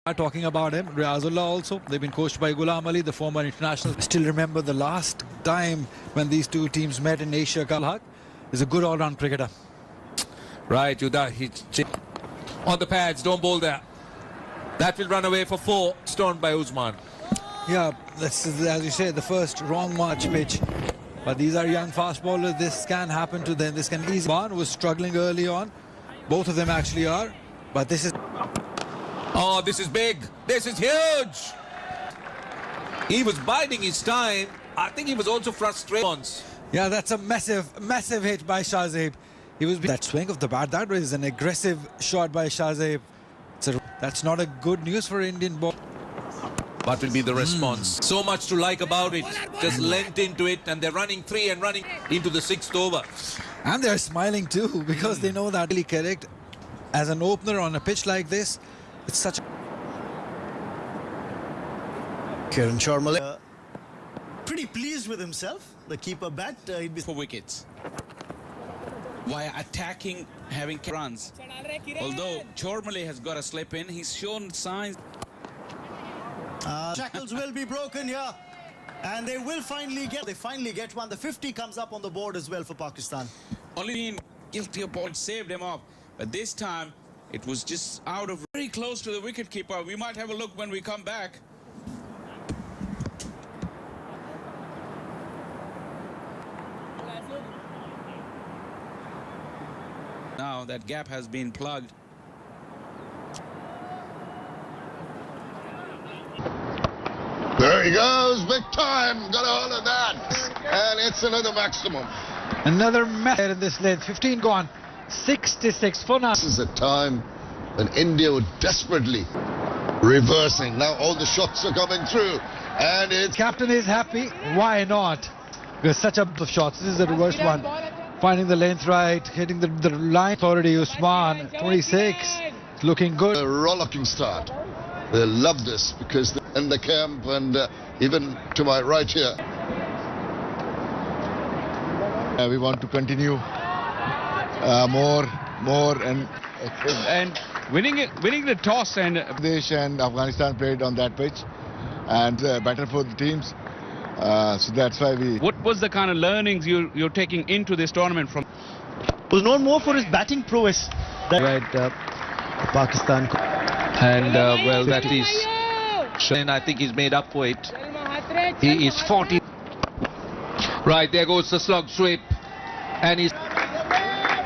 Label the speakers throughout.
Speaker 1: are talking about him. Riazullah also. They've been coached by Ghulam Ali, the former international. Still remember the last time when these two teams met in Asia Cup. Is a good all-round cricketer.
Speaker 2: Right, on the pads, don't bowl there. That will run away for 4, stoned by Usman.
Speaker 1: Yeah, this is, as you say, the first wrong march pitch. But these are young fast bowlers. This can happen to them. This can easily. Usman was struggling early on. Both of them actually are. But this is...
Speaker 2: Oh, this is big. This is huge. He was biding his time. I think he was also frustrated.
Speaker 1: Yeah, that's a massive hit by Shahzaib. He was that swing of the bat. That was an aggressive shot by Shahzaib. That's not a good news for Indian ball.
Speaker 2: What will be the response? So much to like about it. Just lent into it, and they're running 3 and running into the 6th over.
Speaker 1: And they're smiling too because they know that really correct. As an opener on a pitch like this, it's such a...
Speaker 3: Kiran Sharma pretty pleased with himself. The keeper bat, he'd be
Speaker 4: for wickets. While attacking, having runs. Although Chormale has got a slip in, he's shown signs.
Speaker 3: Shackles will be broken here, and they will finally get one. The 50 comes up on the board as well for Pakistan.
Speaker 4: Only been guilty of ball saved him off, but this time it was just out of very close to the wicketkeeper. We might have a look when we come back. Now that gap has been plugged.
Speaker 5: There he goes, big time, got a hold of that, and it's another maximum.
Speaker 1: Another match in this length, 15 gone, 66 for now.
Speaker 5: This is a time when India would desperately reversing. Now all the shots are coming through, and it's...
Speaker 1: Captain is happy, why not? There's such a of shots, this is the reverse one. Finding the length right, hitting the line. Already Usman, 26, looking good.
Speaker 5: A rollicking start. They love this because they're in the camp, and even to my right here.
Speaker 6: We want to continue more and
Speaker 7: winning the toss, and
Speaker 6: Bangladesh and Afghanistan played on that pitch, and better for the teams. So that's why we...
Speaker 7: What was the kind of learnings you're taking into this tournament from?
Speaker 3: Was known more for his batting prowess. Pakistan.
Speaker 2: And well, that is... And I think he's made up for it. He is 40. Right, there goes the slug sweep. And he's...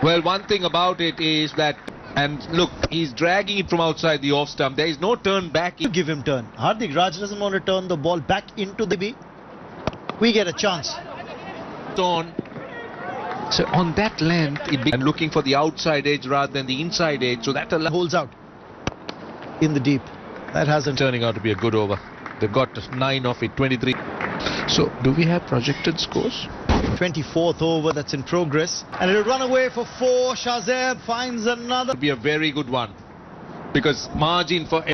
Speaker 2: Well, one thing about it is that... And look, he's dragging it from outside the off stump. There is no turn back.
Speaker 3: You give him turn. Hardik Raj doesn't want to turn the ball back into the B. We get a chance.
Speaker 2: On. So on that length, and looking for the outside edge rather than the inside edge. So that
Speaker 3: holds out in the deep. That hasn't
Speaker 2: turning out to be a good over. They've got 9 of it, 23. So do we have projected scores?
Speaker 3: 24th over that's in progress, and it'll run away for 4. Shahzaib finds another.
Speaker 2: It'll be a very good one because margin for...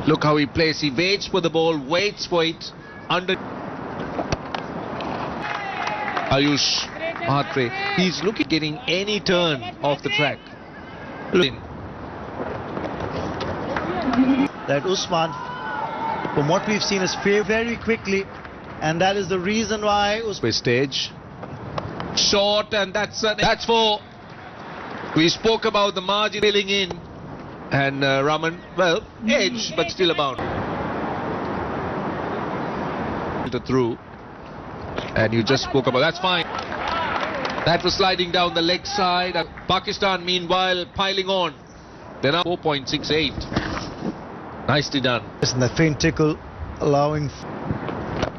Speaker 2: Look how he plays. He waits for the ball, waits for it under... Ayush Mhatre. He's looking getting any turn off the track.
Speaker 3: That Usman, from what we've seen, is failed very quickly, and that is the reason why Usman...
Speaker 2: Stage short, and that's 4. We spoke about the margin filling in, and Raman, well, edge, but still about through. And you just spoke about that's fine. That was sliding down the leg side. Pakistan, meanwhile, piling on. They're now 4.68. Nicely done.
Speaker 3: And the faint tickle allowing...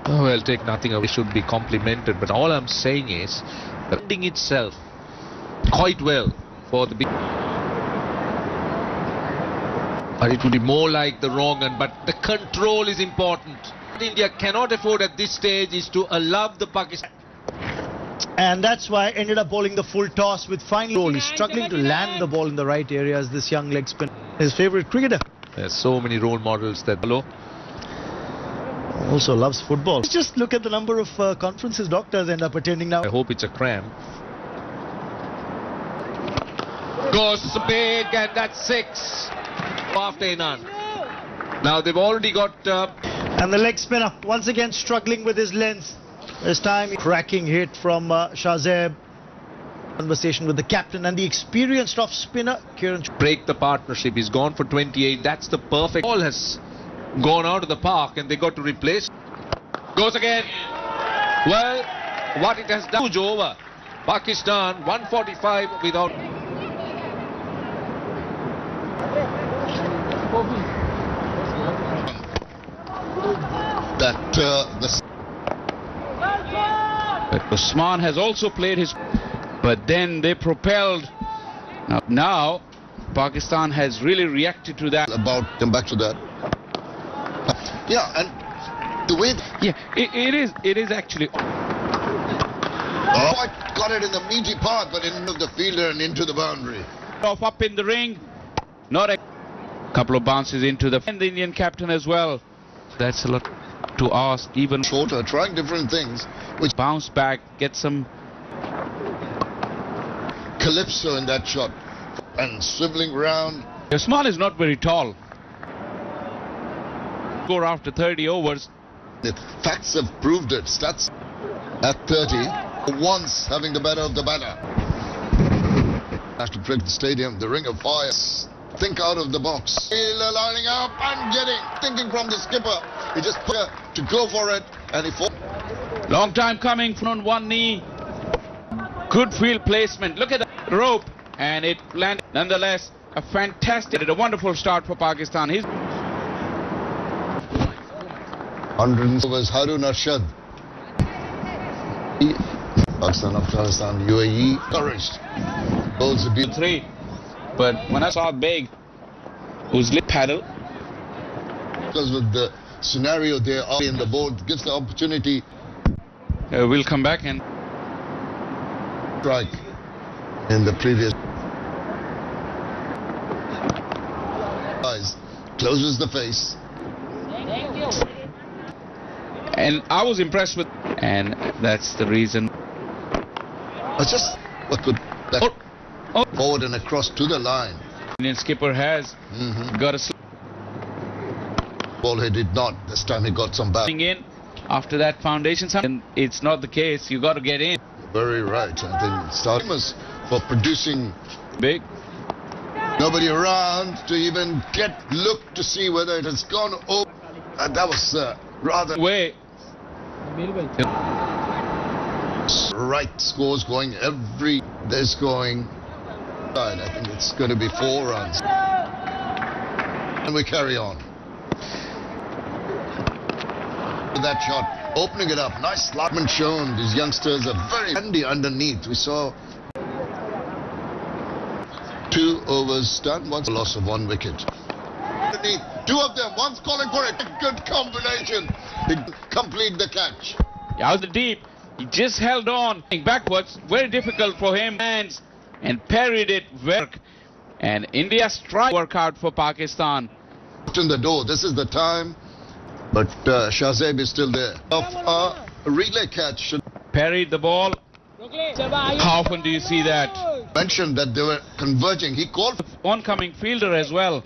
Speaker 2: Oh, well, take nothing away. Should be complimented. But all I'm saying is, the ending itself quite well for the big. But it would be more like the wrong one. But the control is important. What India cannot afford at this stage is to allow the Pakistan.
Speaker 3: And that's why I ended up bowling the full toss with finally he's struggling to land the ball in the right areas. This young leg spin, his favorite cricketer.
Speaker 2: There's so many role models that below.
Speaker 3: Also loves football. Just look at the number of conferences doctors end up attending now.
Speaker 2: I hope it's a cramp. Goes big, and that's 6 after none. Now they've already got...
Speaker 3: And the leg spinner once again struggling with his length. This time cracking hit from Shahzeb. Conversation with the captain and the experienced off spinner Kiran.
Speaker 2: break the partnership. He's gone for 28. That's the perfect ball has gone out of the park and they got to replace. Goes again. Well, what it has done. Huge over. Pakistan 145 without.
Speaker 5: That
Speaker 7: But Usman has also played his... But then they propelled. Now Pakistan has really reacted to that.
Speaker 5: come back to that. Yeah, and the way...
Speaker 7: Yeah, it is actually...
Speaker 5: Oh, I got it in the meaty part, but into the fielder and into the boundary.
Speaker 7: Off up in the ring. Not a couple of bounces into the... And the Indian captain as well. That's a lot to ask. Even
Speaker 5: Shorter, trying different things, which
Speaker 7: bounce back, get some...
Speaker 5: calypso in that shot. And swiveling round.
Speaker 7: Usman is not very tall. Score after 30 overs.
Speaker 5: The facts have proved it. Stats at 30. Once having the better of the batter. Has to break the stadium. The ring of fire. Think out of the box. Taylor lining up and thinking from the skipper. He just put to go for it and he fought.
Speaker 7: Long time coming from one knee. Good field placement. Look at the rope. And it landed. Nonetheless, a fantastic, a wonderful start for Pakistan. He's
Speaker 5: 100 overs. Harun Arshad. Pakistan, Afghanistan, UAE. Encouraged. Bowls a bit.
Speaker 7: 3. But when I saw Beg, who's lit paddle,
Speaker 5: because with the scenario there in the board gives the opportunity.
Speaker 7: we'll come back and
Speaker 5: Strike in the previous. Eyes closes the face.
Speaker 7: and I was impressed with, and that's the reason.
Speaker 5: It's just what could forward and across to the line.
Speaker 7: Indian skipper has got a
Speaker 5: Ball he did not. This time he got some back.
Speaker 7: in after that foundation. And it's not the case. You got to get in.
Speaker 5: Very right. I think famous for producing
Speaker 7: Big.
Speaker 5: nobody around to even look to see whether it has gone over. That was rather
Speaker 7: Way.
Speaker 5: right scores going every. There's going. I think it's going to be 4 runs. And we carry on. That shot, opening it up, nice slotman shown. These youngsters are very handy underneath. We saw 2 overs done, once a loss of 1 wicket. Underneath, 2 of them, one's calling for a good combination. They complete the catch.
Speaker 7: Out the deep. He just held on backwards. Very difficult for him. Hands and parried it. And India strike workout for Pakistan.
Speaker 5: In the door, this is the time. But Shahzeb is still there. Of a relay catch.
Speaker 7: Parried the ball. How often do you see that?
Speaker 5: Mentioned that they were converging. He called
Speaker 7: Oncoming fielder as well.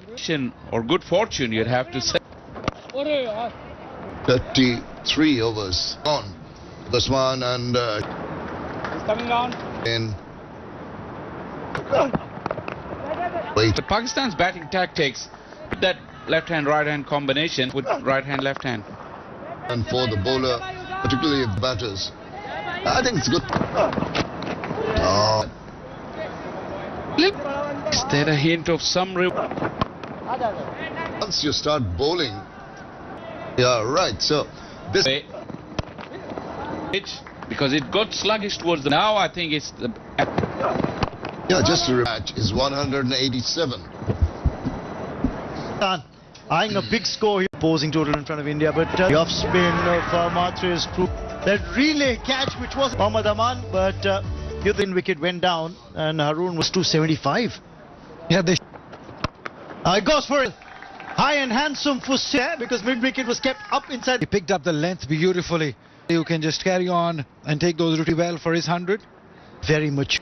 Speaker 7: Or good fortune, you'd have to say.
Speaker 5: 33 overs on. Usman and in. Wait.
Speaker 7: But Pakistan's batting tactics, that left-hand, right-hand combination with right-hand, left-hand.
Speaker 5: And for the bowler, particularly if batters, I think it's good. Oh.
Speaker 7: Is there a hint of some...
Speaker 5: Once you start bowling, yeah, right. So this
Speaker 7: pitch, because it got sluggish towards the... Now I think it's the...
Speaker 5: just a rematch is 187.
Speaker 3: Eyeing a big score here, posing total in front of India, but the off spin of Matre has proved that relay catch, which was Mohammad Aman, but the other wicket went down, and Harun was 275.
Speaker 1: Yeah, they
Speaker 3: It goes for it. High and handsome for Sir, because mid wicket was kept up inside.
Speaker 1: He picked up the length beautifully. You can just carry on and take those really well for his 100.
Speaker 3: Very much.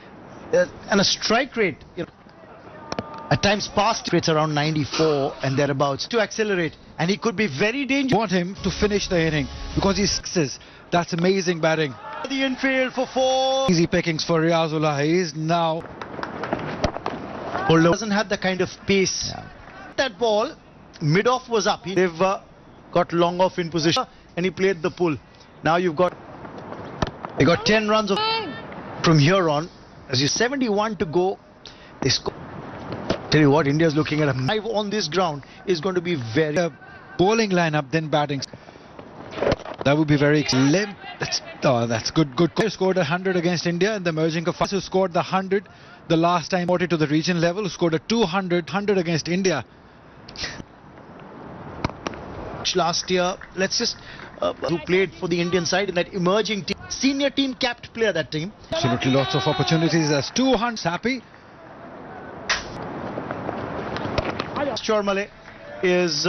Speaker 3: And a strike rate, At times past it's around 94 and thereabouts to accelerate, and he could be very dangerous.
Speaker 1: Want him to finish the inning because he sixes. That's amazing batting.
Speaker 3: The infield for 4.
Speaker 1: Easy pickings for Riazullah. He is now.
Speaker 3: Although doesn't have the kind of pace.
Speaker 1: Yeah.
Speaker 3: That ball, mid-off was up. They've got long off in position and he played the pull. Now they got 10 runs from here on. As you 71 to go, they score. Tell you what, India's looking at a 5 on this ground is going to be very
Speaker 1: bowling lineup, then batting. That would be very limp. That's good. Good. Scored 100 against India in the merging of who scored the 100 the last time promoted to the region level. Who scored a 200 against India
Speaker 3: last year. Let's just who played for the Indian side in that emerging team, senior team capped player that team.
Speaker 1: Absolutely, lots of opportunities. As 200 happy.
Speaker 3: Chormale is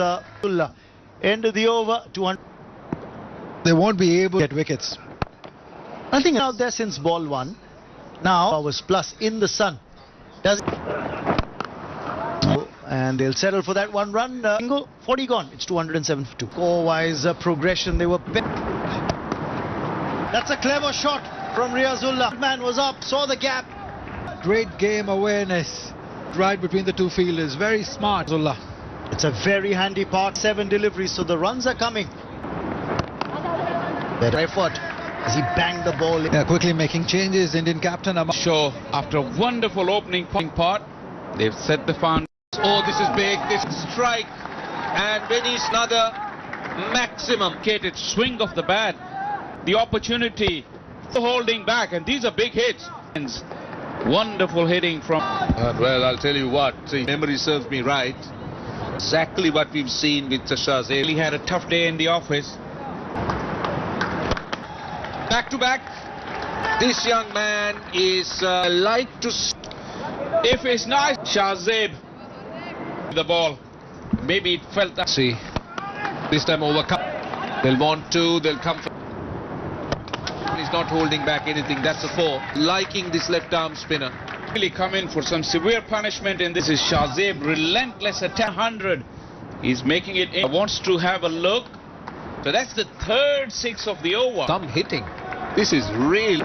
Speaker 3: end of the over 200.
Speaker 1: They won't be able to get wickets.
Speaker 3: Nothing out there since ball 1. Now was plus in the sun. And they'll settle for that 1 run. 40 gone. It's 207 for 2. Score-wise progression. They were. That's a clever shot from Riazullah. Man was up, saw the gap.
Speaker 1: Great game awareness. Right between the two fielders. Very smart. Riazullah.
Speaker 3: It's a very handy part. 7 deliveries, so the runs are coming. Better effort as he banged the ball.
Speaker 1: Yeah, quickly making changes. Indian captain.
Speaker 7: Show after a wonderful opening part, they've set the foundation.
Speaker 2: Oh, this is big. This is strike. And Venice another maximum.
Speaker 7: Cated swing of the bat. The opportunity holding back. And these are big hits. Wonderful hitting from.
Speaker 2: Well, I'll tell you what. See, memory serves me right. Exactly what we've seen with Shahzeb.
Speaker 7: He had a tough day in the office.
Speaker 2: Back to back. This young man is like to.
Speaker 7: If it's nice, Shahzeb. The ball. Maybe it felt that.
Speaker 2: See, this time overcome. They'll want to. They'll come. He's not holding back anything. That's a 4. Liking this left arm spinner.
Speaker 7: Really come in for some severe punishment. And this is Shahzeb. Relentless at 100. He's making it. Wants to have a look. So that's the 3rd 6 of the over.
Speaker 2: Some hitting. This is real.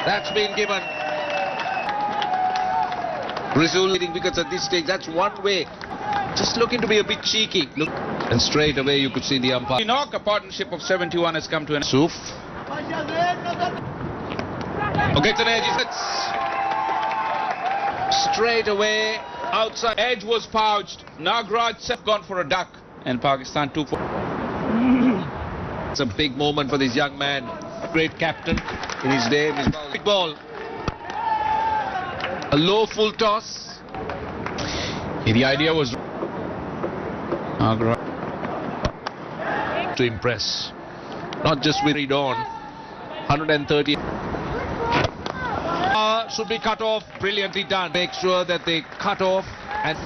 Speaker 2: That's been given. Rizul hitting because at this stage, that's one way. Just looking to be a bit cheeky. Look, and straight away you could see the umpire.
Speaker 7: Knock, a partnership of 71 has come to an end.
Speaker 2: Suf. Okay, it's an edge. Straight away outside.
Speaker 7: Edge was pouched. Nagraj have gone for a duck. And Pakistan 2-4.
Speaker 2: It's a big moment for this young man. Great captain in his day. Big ball. A low full toss.
Speaker 7: The idea was
Speaker 2: to impress. Not just with read on. 130. Should be cut off. Brilliantly done. Make sure that they cut off and.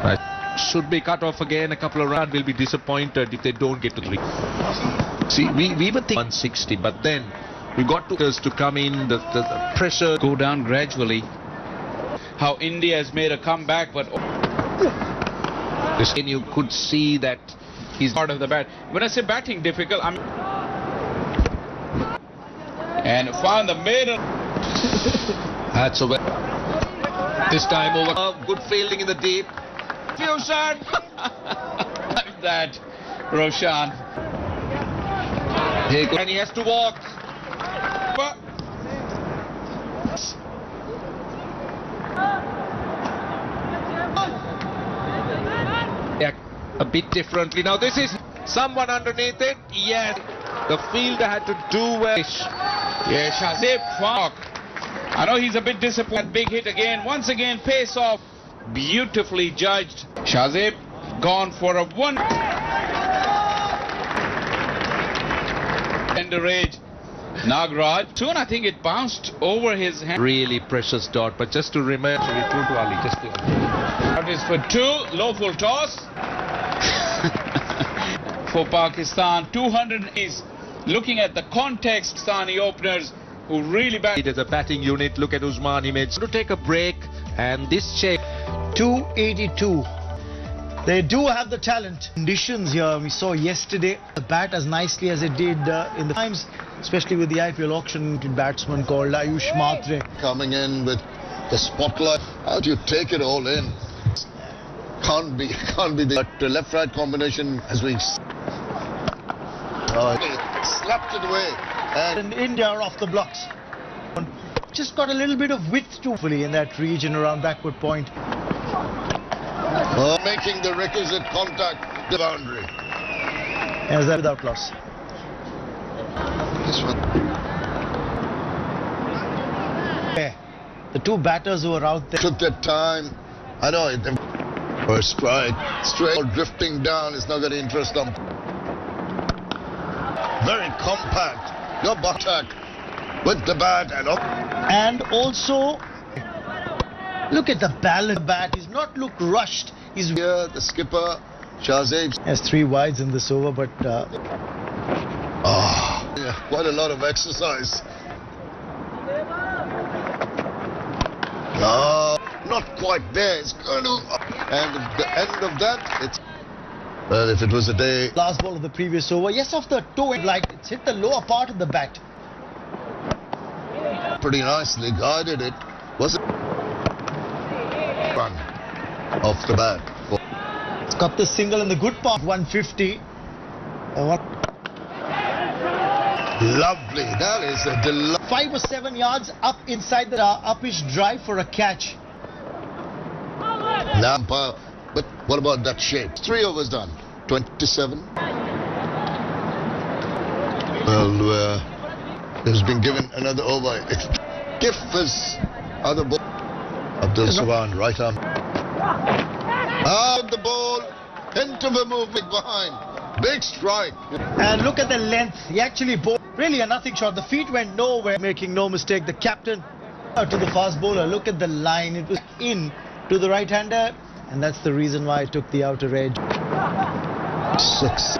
Speaker 2: Right. Should be cut off again. A couple of runs. Will be disappointed if they don't get to 3. See, we were thinking 160, but then we got to come in. The pressure
Speaker 7: go down gradually. How India has made a comeback, but
Speaker 2: you could see that he's
Speaker 7: part of the bat. When I say batting difficult, I'm and found the middle.
Speaker 2: That's over. This time over. Good fielding in the deep.
Speaker 7: Fusion. Like that, Roshan.
Speaker 2: And he has to walk.
Speaker 7: But
Speaker 2: yeah, a bit differently. Now this is someone underneath it. Yes. The fielder had to do well.
Speaker 7: Yeah, Shahzeb Fark. I know he's a bit disappointed. Big hit again. Once again, pace off. Beautifully judged. Shahzeb gone for a 1. Underage. Nagraj. Soon I think it bounced over his hand.
Speaker 2: Really precious dot, but just to remember,
Speaker 7: That is for 2. Low full toss. For Pakistan. 200 is looking at the context. Pakistani openers who really
Speaker 2: It is a batting unit. Look at Usman. He made to take a break, and this change.
Speaker 3: 282. They do have the talent. Conditions here we saw yesterday. The bat as nicely as it did in the times, especially with the IPL auction batsman called Ayush Matre.
Speaker 5: Coming in with the spotlight. How do you take it all in? Can't be the left-right combination as we slapped it away.
Speaker 3: And India are off the blocks. Just got a little bit of width to fully in that region around backward point.
Speaker 5: Making the requisite contact, the boundary.
Speaker 3: As that without loss.
Speaker 5: This one.
Speaker 3: Yeah. The two batters who were out there
Speaker 5: Took their time. I know it. First strike, straight drifting down is not going to interest them. Very compact. Your attack with the bat
Speaker 3: and also look at the balance. The bat is not look rushed. He's
Speaker 5: here. The skipper Shahzaid
Speaker 3: has 3 wides in this over, but
Speaker 5: yeah, quite a lot of exercise. Not quite there. It's going to, and at the end of that, it's well. If it was a day,
Speaker 3: last ball of the previous over, yes, off the toe, like it's hit the lower part of the bat.
Speaker 5: Pretty nicely guided. It was a run off the bat.
Speaker 3: It's got the single in the good part. 150.
Speaker 5: Lovely. That is a delight.
Speaker 3: 5 or 7 yards up inside the uppish drive for a catch.
Speaker 5: Lampard, but what about that shape? 3 overs done. 27. Well, there's been given another over. Gift is other ball. Abdul Sawan, right arm. Out the ball. Hint of a movement behind. Big strike.
Speaker 3: And look at the length. He actually bowled really a nothing shot. The feet went nowhere. Making no mistake, the captain to the fast bowler. Look at the line. It was in to the right-hander, and that's the reason why I took the outer edge.
Speaker 5: 6.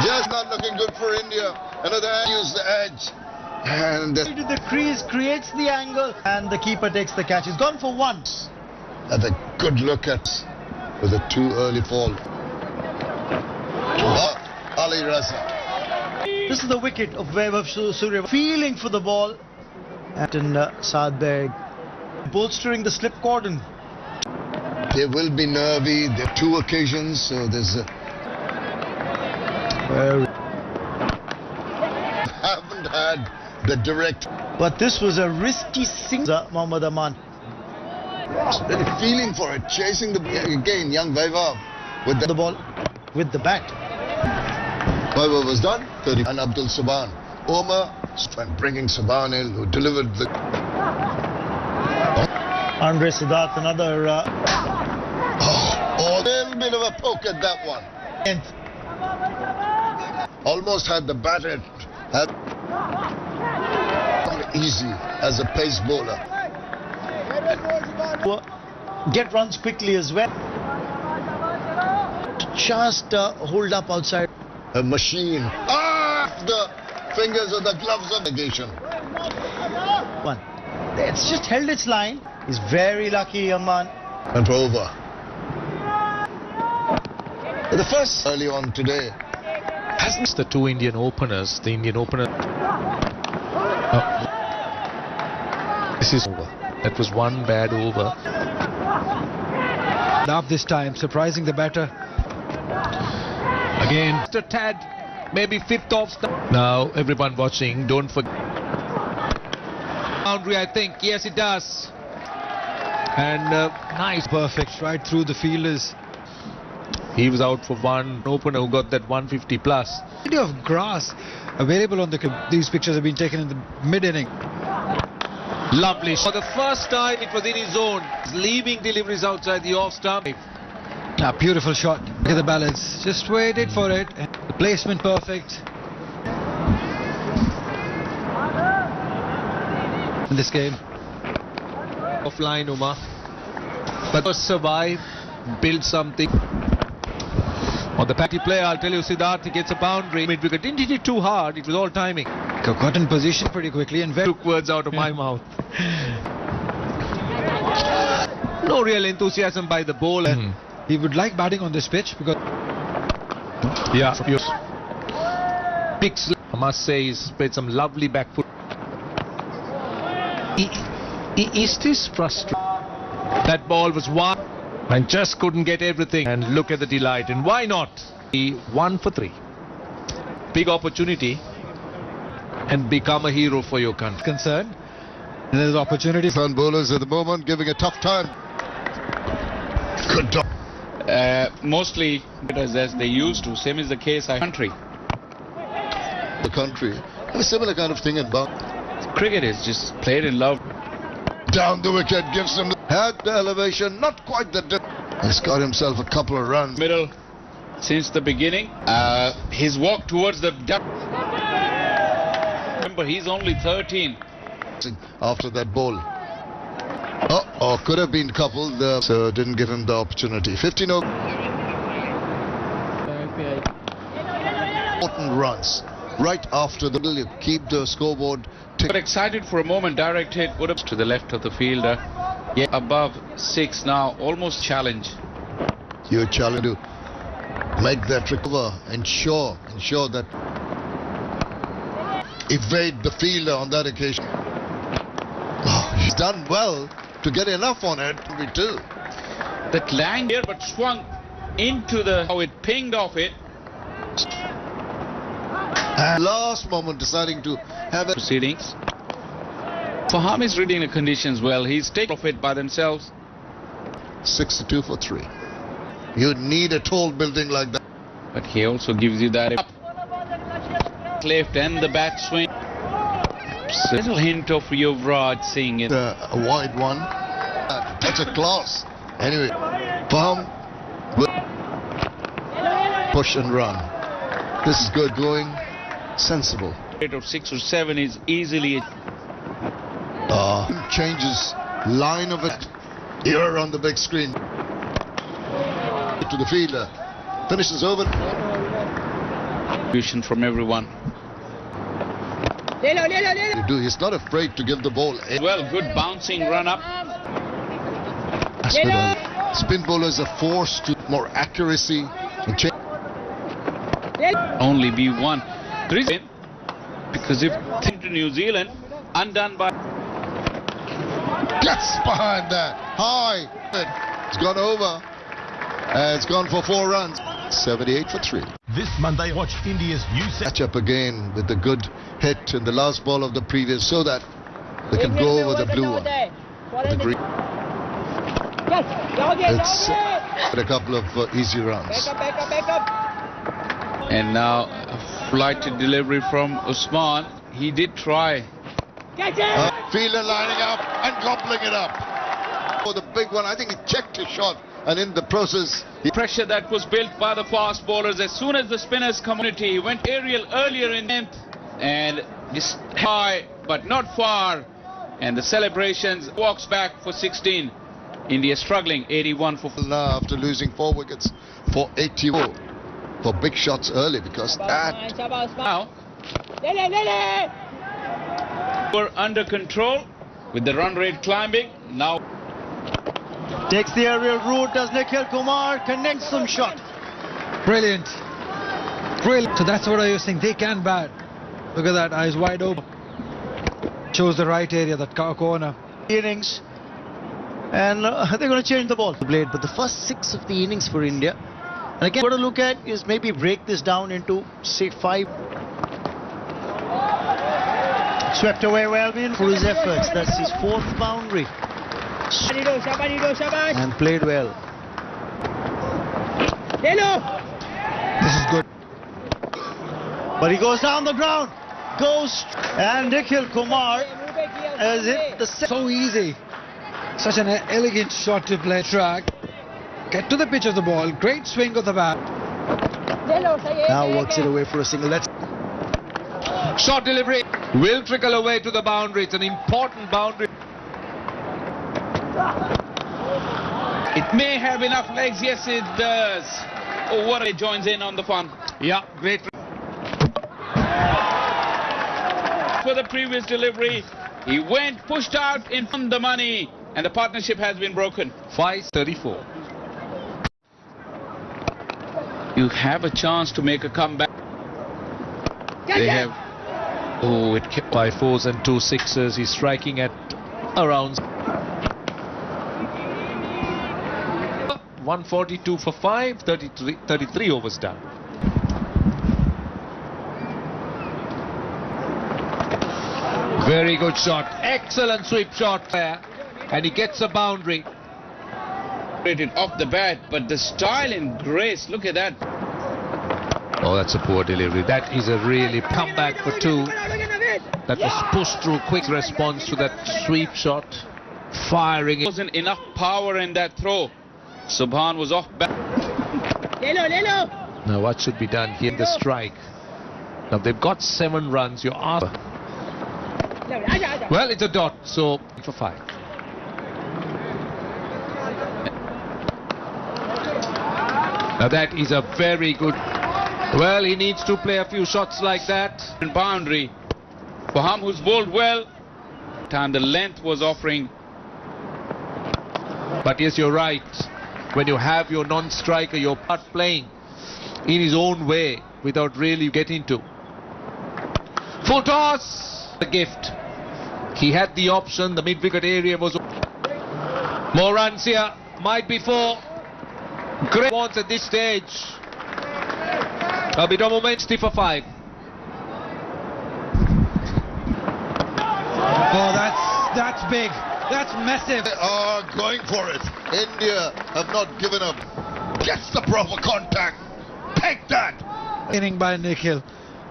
Speaker 5: Just not looking good for India. Another use the edge. And
Speaker 3: to the crease, creates the angle, and the keeper takes the catch. He's gone for 1.
Speaker 5: Have a good look at with a too early fall. Ali Raza.
Speaker 3: This is the wicket of Vaibhav Surya, feeling for the ball. Captain Saad Beg bolstering the slip cordon.
Speaker 5: They will be nervy. There are 2 occasions, so there's a... haven't had the direct...
Speaker 3: But this was a risky single, Mohammad Aman.
Speaker 5: Really feeling for it, chasing the... Again, young Vaibhav with
Speaker 3: the ball, with the bat.
Speaker 5: Vaibhav was done, 30. And Abdul Saban. Omar, bringing Saban in, who delivered the...
Speaker 3: Andre Siddharth, another...
Speaker 5: a little bit of a poke at that one.
Speaker 3: And
Speaker 5: almost had the batter easy as a pace bowler.
Speaker 3: Get runs quickly as well. Just hold up outside.
Speaker 5: A machine. The fingers of the gloves of negation.
Speaker 3: 1. It's just held its line. He's very lucky, Aman.
Speaker 5: And for over. The first early on today.
Speaker 2: Has the 2 Indian openers. The Indian opener. This is over. That was 1 bad over.
Speaker 1: Up this time, surprising the batter.
Speaker 2: Again, Mr. Tad, maybe 5th off. Now, everyone watching, don't forget. Boundary, I think. Yes, it does. And nice.
Speaker 1: Perfect, right through the fielders.
Speaker 2: He was out for 1 opener who got that 150 plus.
Speaker 1: Plenty of grass available on these pictures have been taken in the mid-inning.
Speaker 2: Lovely. For the first time, it was in his zone. Leaving deliveries outside the off stump.
Speaker 1: A beautiful shot. Look at the balance. Just waited for it. The placement perfect. In this game.
Speaker 2: Offline, Umar. But survive, build something. On the patty play, I'll tell you, Siddharth, he gets a boundary. Mid-wicket didn't hit it too hard. It was all timing.
Speaker 1: Got in position pretty quickly and
Speaker 2: Took words out of my mouth. No real enthusiasm by the bowler.
Speaker 1: he would like batting on this pitch because
Speaker 2: Yeah. Picks, I must say, he's played some lovely back foot. Is this frustrating? That ball was one and just couldn't get everything. And look at the delight. And why not? He 1 for 3. Big opportunity. And become a hero for your country.
Speaker 1: concerned. And there's opportunity.
Speaker 5: Sun bowlers at the moment giving a tough time. Good dog.
Speaker 7: Mostly as they used to. Same is the case in country.
Speaker 5: The country. A similar kind of thing in Bangladesh.
Speaker 7: Cricket is just played in love.
Speaker 5: Down the wicket, gives him had the elevation, not quite the dip. He's got himself a couple of runs.
Speaker 7: Middle since the beginning. His walk towards the duck. Remember, he's only 13.
Speaker 5: After that ball. Could have been coupled, so didn't give him the opportunity. 15 important runs. Right after the you keep the scoreboard.
Speaker 7: Got excited for a moment. Direct hit would have to the left of the fielder. Yeah, above 6 now. Almost challenge.
Speaker 5: You challenge to make that recover. Ensure that evade the fielder on that occasion. He's done well to get enough on it.
Speaker 7: That land here, but swung into the how it pinged off it.
Speaker 5: And last moment deciding to have it.
Speaker 7: Proceedings. Faham is reading the conditions well. He's taken off it by themselves.
Speaker 5: 62 for 3. You need a tall building like that.
Speaker 7: But he also gives you that left and the bat swing. A little hint of Yuvraj Singh.
Speaker 5: A wide one. That's a class. Anyway, Faham will push and run. This is good going. Sensible.
Speaker 7: Rate of 6 or 7 is easily.
Speaker 5: Changes line of it here on the big screen to the fielder. Finishes over.
Speaker 7: Contribution from everyone.
Speaker 5: He's not afraid to give the ball.
Speaker 7: Well, good bouncing run up.
Speaker 5: Spin bowlers are forced to more accuracy and change.
Speaker 7: Only be one. The reason, because if to New Zealand, undone by.
Speaker 5: Gets behind that. High. It's gone over. It's gone for 4 runs. 78 for 3.
Speaker 8: This Monday, watch India's new
Speaker 5: Catch up again with the good hit in the last ball of the previous so that they can go over the blue one. The green. It's a couple of easy runs.
Speaker 7: And now a flighted delivery from Usman. He did try.
Speaker 5: Fielder lining up and gobbling it up. For the big one, I think he checked his shot. And in the process,
Speaker 7: Pressure that was built by the fast bowlers as soon as the spinners community went aerial earlier in length and just high but not far, and the celebrations walks back for 16. India struggling 81 for
Speaker 5: now after losing 4 wickets for 84 for big shots early because that
Speaker 7: now were under control with the run rate climbing. Now
Speaker 3: Takes the aerial route, does Nikhil Kumar, connects some shot.
Speaker 1: brilliant. Brilliant. So that's what I was saying. They can bat. Look at that, eyes wide open. Chose the right area, that corner.
Speaker 3: Innings. And they're going to change the ball. Blade, but the first 6 of the innings for India. And again, what to look at is maybe break this down into, say, 5. Swept away well for his efforts. That's his 4th boundary. And played well.
Speaker 1: This is good.
Speaker 3: But he goes down the ground. And Nikhil Kumar has hit the
Speaker 1: So easy. Such an elegant shot to play track. Get to the pitch of the ball. Great swing of the bat.
Speaker 3: Now works it away for a single. That's
Speaker 2: Short delivery will trickle away to the boundary. It's an important boundary.
Speaker 7: it may have enough legs. Yes, it does. Oh, what a joins in on the fun.
Speaker 2: Yeah, great.
Speaker 7: For the previous delivery, he went, pushed out in on the money, and the partnership has been broken.
Speaker 2: 5:34.
Speaker 7: You have a chance to make a comeback. They have.
Speaker 2: Oh, it kept by 4s and 2 6s. He's striking at around 142 for 5, 33 overs done. Very good shot. Excellent sweep shot there. And he gets a boundary.
Speaker 7: Rated off the bat, but the style and grace, look at that.
Speaker 2: Oh, that's a poor delivery. That is a really comeback for 2. That was pushed through. Quick response to that sweep shot. Firing.
Speaker 7: There wasn't enough power in that throw. Subhan was off bat.
Speaker 2: Now what should be done here in the strike? Now they've got 7 runs. You're after. Well, it's a dot, so for 5. Now that is a very good. Well, he needs to play a few shots like that.
Speaker 7: And boundary. Faham, who's bowled well. And the length was offering.
Speaker 2: But yes, you're right. When you have your non-striker, your part playing in his own way without really getting to. Full toss. The gift. He had the option. The mid-wicket area was. More runs here. Might be 4. Great wants at this stage. A bit of moment for 5.
Speaker 1: Oh, that's big. That's massive.
Speaker 5: They are going for it. India have not given up. Gets the proper contact. Take that.
Speaker 1: Inning by Nikhil.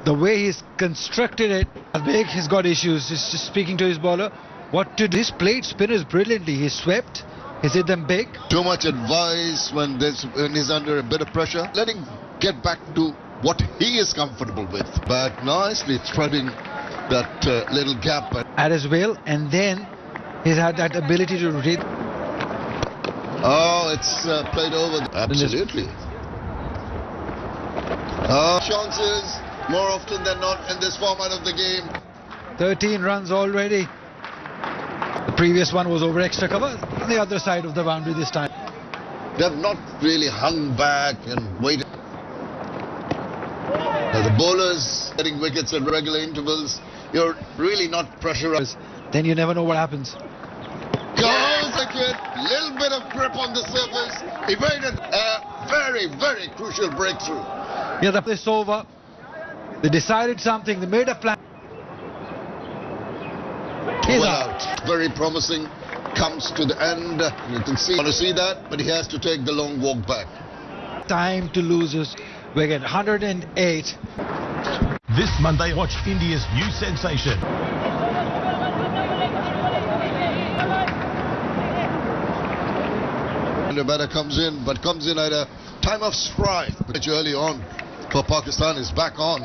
Speaker 1: The way he's constructed it, big. He's got issues. He's just speaking to his bowler. What to do? He's played spinners brilliantly. He's swept. He's hit them big.
Speaker 5: Too much advice when he's under a bit of pressure. Let him get back to what he is comfortable with. But nicely threading that little gap.
Speaker 1: At his will, and then he's had that ability to read.
Speaker 5: Oh, it's played over. Absolutely. Chances more often than not in this format of the game.
Speaker 1: 13 runs already. The previous one was over extra cover on the other side of the boundary this time.
Speaker 5: They've not really hung back and waited. Now the bowlers getting wickets at regular intervals. You're really not pressurized.
Speaker 1: Then you never know what happens.
Speaker 5: Goes wicket, little bit of grip on the surface. He made a very, very crucial breakthrough.
Speaker 1: Yeah, this over. They decided something. They made a plan. He's
Speaker 5: Well
Speaker 1: out.
Speaker 5: out. Very promising. Comes to the end. You can see. Want to see that, but he has to take the long walk back.
Speaker 1: Time to losers. We get 108.
Speaker 8: This Monday, watch India's new sensation.
Speaker 5: The batter comes in, but comes in at a time of strife. Which early on for Pakistan is back on.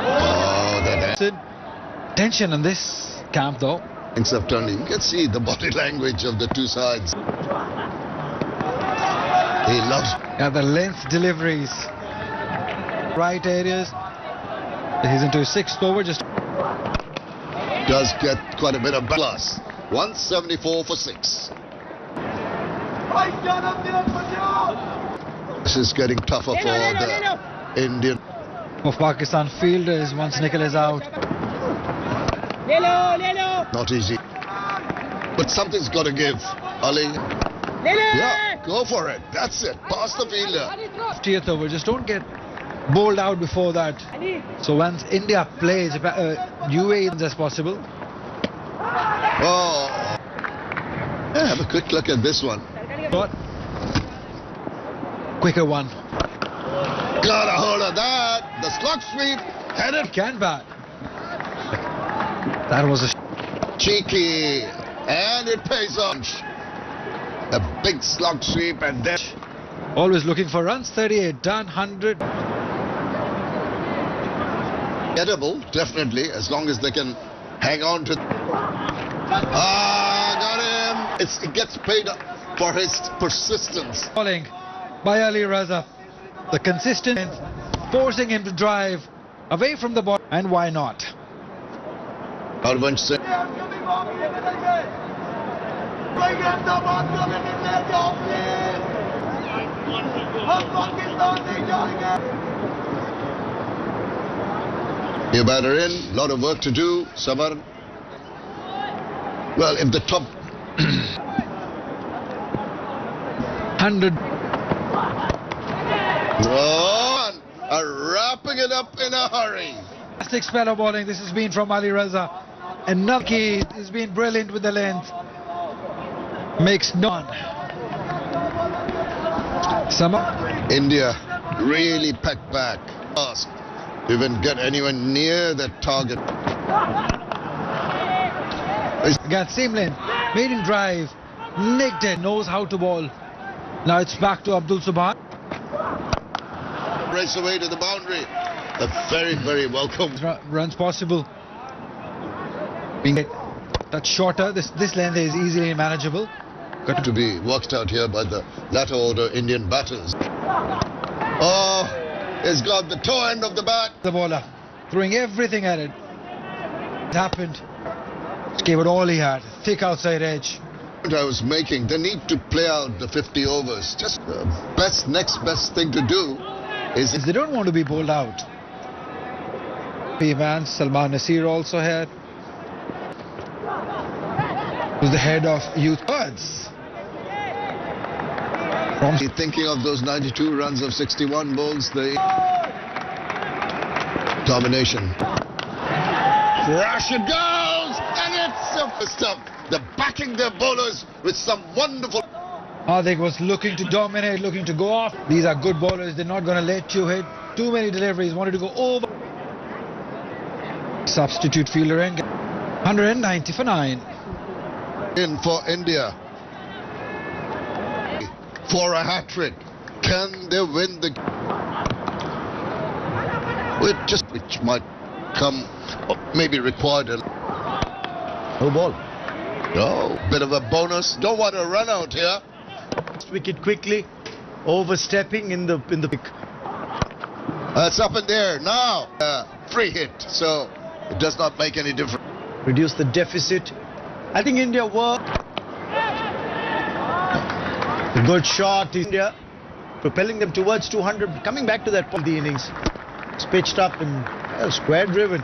Speaker 5: Oh, that
Speaker 1: Tension in this camp though.
Speaker 5: things have turned. You can see the body language of the two sides. He loves.
Speaker 1: Yeah, the length deliveries. Right areas. He's into his 6th over. Just
Speaker 5: Does get quite a bit of plus. 174 for 6. This is getting tougher for the Indian.
Speaker 1: of Pakistan fielders once Nikhil is out.
Speaker 5: Not easy. But something's got to give, Ali. Yeah, go for it. That's it. Pass the fielder.
Speaker 1: 50th over. Just don't get bowled out before that. So once India plays UAE as possible.
Speaker 5: Oh. Yeah, have a quick look at this one.
Speaker 1: But quicker one.
Speaker 5: Got a hold of that. The slug sweep. Headed.
Speaker 1: Can bat. That was a
Speaker 5: Cheeky. And it pays off. A big slug sweep and then.
Speaker 1: always looking for runs. 38 done. 100.
Speaker 5: Gettable, definitely, as long as they can hang on to. Ah, got him. It gets paid for his persistence.
Speaker 1: Bowling by Ali Raza. The consistent forcing him to drive away from the ball. And why not?
Speaker 5: Harvansh Singh. New batter in, lot of work to do, Samar. Well, if the top
Speaker 1: 100.
Speaker 5: Oh, are wrapping it up in a hurry.
Speaker 1: Fantastic spell of bowling. This has been from Ali Raza. And Naki has been brilliant with the length. Makes none.
Speaker 5: India really packed back. Fast. Even get anywhere near that target.
Speaker 1: Again, same length. Maiden drive. Nicked it. Knows how to bowl. Now it's back to Abdul Subhan.
Speaker 5: Race away to the boundary. A very, very welcome.
Speaker 1: Runs possible. Being touch shorter. This length is easily manageable.
Speaker 5: Got to be worked out here by the latter order Indian batters. Oh, he's got the toe end of the bat.
Speaker 1: The bowler throwing everything at it. It happened. Just gave it all he had. Thick outside edge.
Speaker 5: I was making, they need to play out the 50 overs. Just the next best thing to do is
Speaker 1: they don't want to be bowled out. Man, Salman Nasir also had. Was the head of youth birds.
Speaker 5: Thinking of those 92 runs of 61 balls, the domination. Crash it goes, and it's a stop. They're backing their bowlers with some wonderful.
Speaker 1: Hardik was looking to dominate, looking to go off. These are good bowlers. They're not going to let you hit too many deliveries. Wanted to go over. Substitute fielder and 190 for 9.
Speaker 5: In for India. For a hat-trick. Can they win the... Which might come, maybe required a...
Speaker 3: No ball.
Speaker 5: No, bit of a bonus. Don't want to run out here.
Speaker 3: Wicket quickly, overstepping in the pick.
Speaker 5: It's up in there now. Free hit, so it does not make any difference.
Speaker 3: Reduce the deficit. I think India were. A good shot, India, propelling them towards 200. Coming back to that point of the innings, it's pitched up and square driven.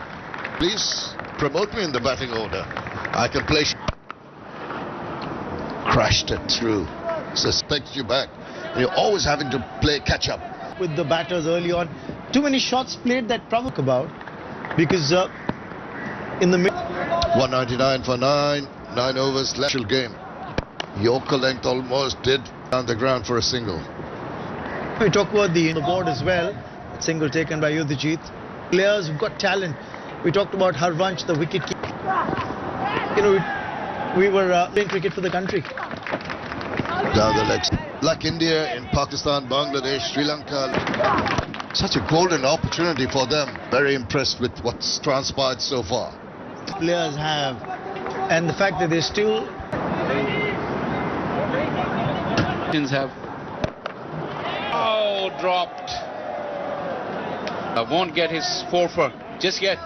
Speaker 5: Please promote me in the batting order. I can play. Crashed it through. Suspects you back. You're always having to play catch up.
Speaker 3: With the batters early on, too many shots played that provoke about. Because in the mid
Speaker 5: 199 for 9 overs left game. Yorker length almost did on the ground for a single.
Speaker 3: We talk about the board as well. Single taken by Yudhijit. Players who've got talent. We talked about Harvansh, the wicket keeper. You know, we were playing cricket for the country.
Speaker 5: Down the legs. Like India in Pakistan, Bangladesh, Sri Lanka. Such a golden opportunity for them. Very impressed with what's transpired so far.
Speaker 3: Players have. And the fact that they still...
Speaker 7: have. Oh, dropped. I won't get his 4 for just yet.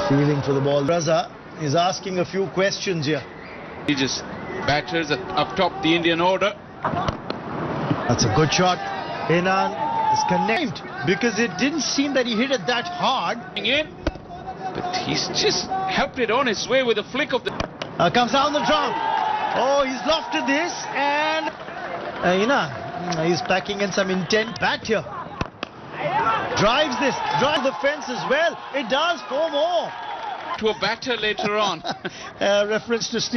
Speaker 3: Feeling for the ball. Raza is asking a few questions here.
Speaker 7: He just batters up top the Indian order.
Speaker 3: That's a good shot. Inan is connected because it didn't seem that he hit it that hard.
Speaker 7: In, but he's just helped it on his way with a flick of the...
Speaker 3: Comes down the drum. Oh, he's lofted this and he's packing in some intent bat here. Drives the fence as well. It does 4 more.
Speaker 7: To a batter later on.
Speaker 3: Reference to Steve.